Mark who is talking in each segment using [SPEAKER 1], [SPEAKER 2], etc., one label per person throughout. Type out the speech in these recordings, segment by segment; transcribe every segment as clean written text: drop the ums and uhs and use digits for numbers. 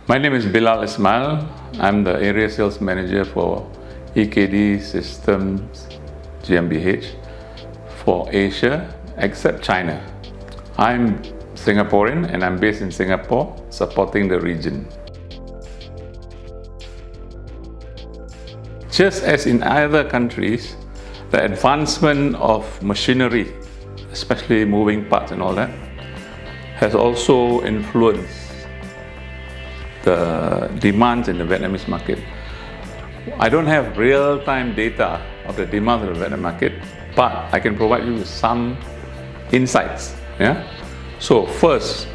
[SPEAKER 1] My name is Bilal Ismail. I'm the Area Sales Manager for EKD Systems GmbH for Asia, except China. I'm Singaporean and I'm based in Singapore, supporting the region. Just as in other countries, the advancement of machinery, especially moving parts and all that, has also influenced the demands in the Vietnamese market. I don't have real-time data of the demands of the Vietnam market, but I can provide you with some insights. So first,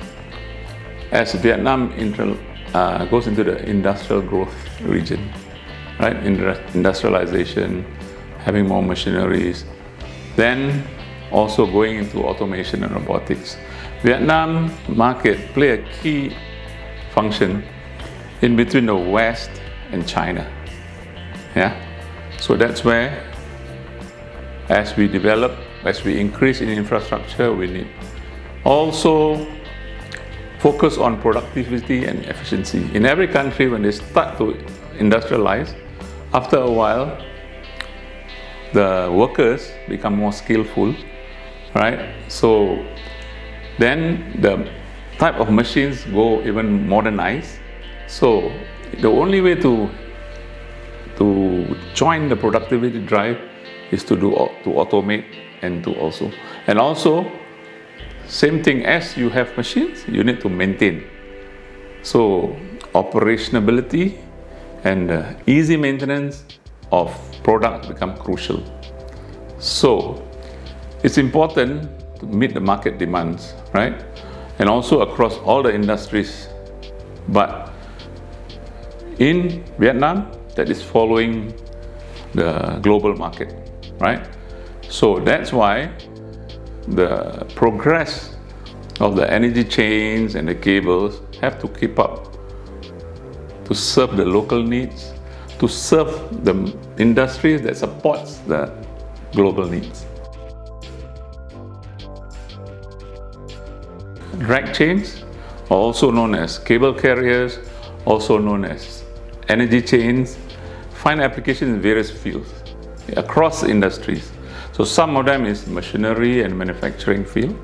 [SPEAKER 1] as Vietnam goes into the industrial growth region, right? Industrialization, having more machineries, then also going into automation and robotics. Vietnam market play a key function in between the West and China. So that's where, as we develop, as we increase in infrastructure, we need also focus on productivity and efficiency. In every country, when they start to industrialize, after a while, the workers become more skillful, right? So then the type of machines go even modernized. So the only way to join the productivity drive is to automate and also same thing, as you have machines, you need to maintain. So operationability and easy maintenance of products become crucial. So it's important to meet the market demands, right? And also across all the industries. But in Vietnam, that is following the global market, right? So that's why the progress of the energy chains and the cables have to keep up to serve the local needs, to serve the industries that supports the global needs. Drag chains, also known as cable carriers, also known as energy chains, find applications in various fields across industries. So some of them is machinery and manufacturing field,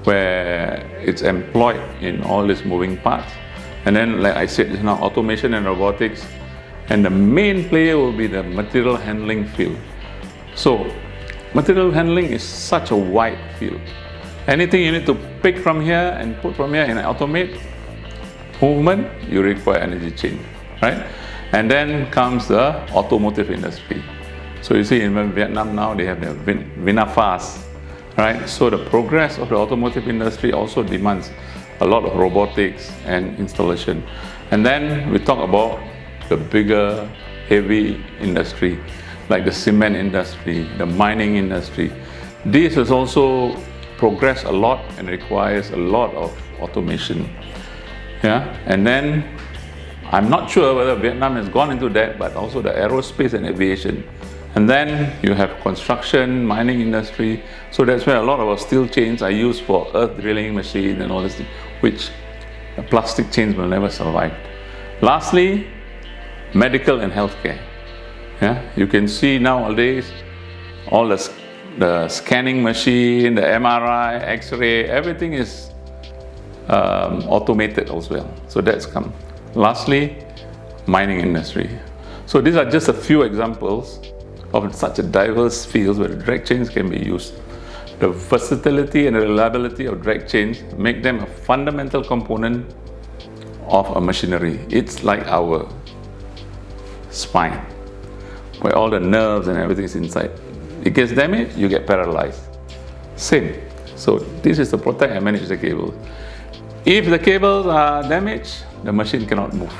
[SPEAKER 1] where it's employed in all these moving parts. And then, like I said just now, automation and robotics. And the main player will be the material handling field. So material handling is such a wide field. Anything you need to pick from here and put from here and automate movement, you require energy chain, right? And then comes the automotive industry. So you see in Vietnam now, they have the VinFast, right? So the progress of the automotive industry also demands a lot of robotics and installation. And then we talk about the bigger, heavy industry, like the cement industry, the mining industry. This has also progressed a lot and requires a lot of automation. And then I'm not sure whether Vietnam has gone into that, but also the aerospace and aviation. And then you have construction, mining industry. So that's where a lot of our steel chains are used for earth drilling machines and all this, which the plastic chains will never survive. Lastly, medical and healthcare. You can see nowadays all the scanning machine, the MRI, X-ray, everything is automated as well. So that's come. Lastly, mining industry. So these are just a few examples of such a diverse fields where drag chains can be used. The versatility and the reliability of drag chains make them a fundamental component of a machinery. It's like our spine, where all the nerves and everything is inside. It gets damaged, you get paralyzed. Same. So this is to protect and manage the cables. If the cables are damaged, the machine cannot move.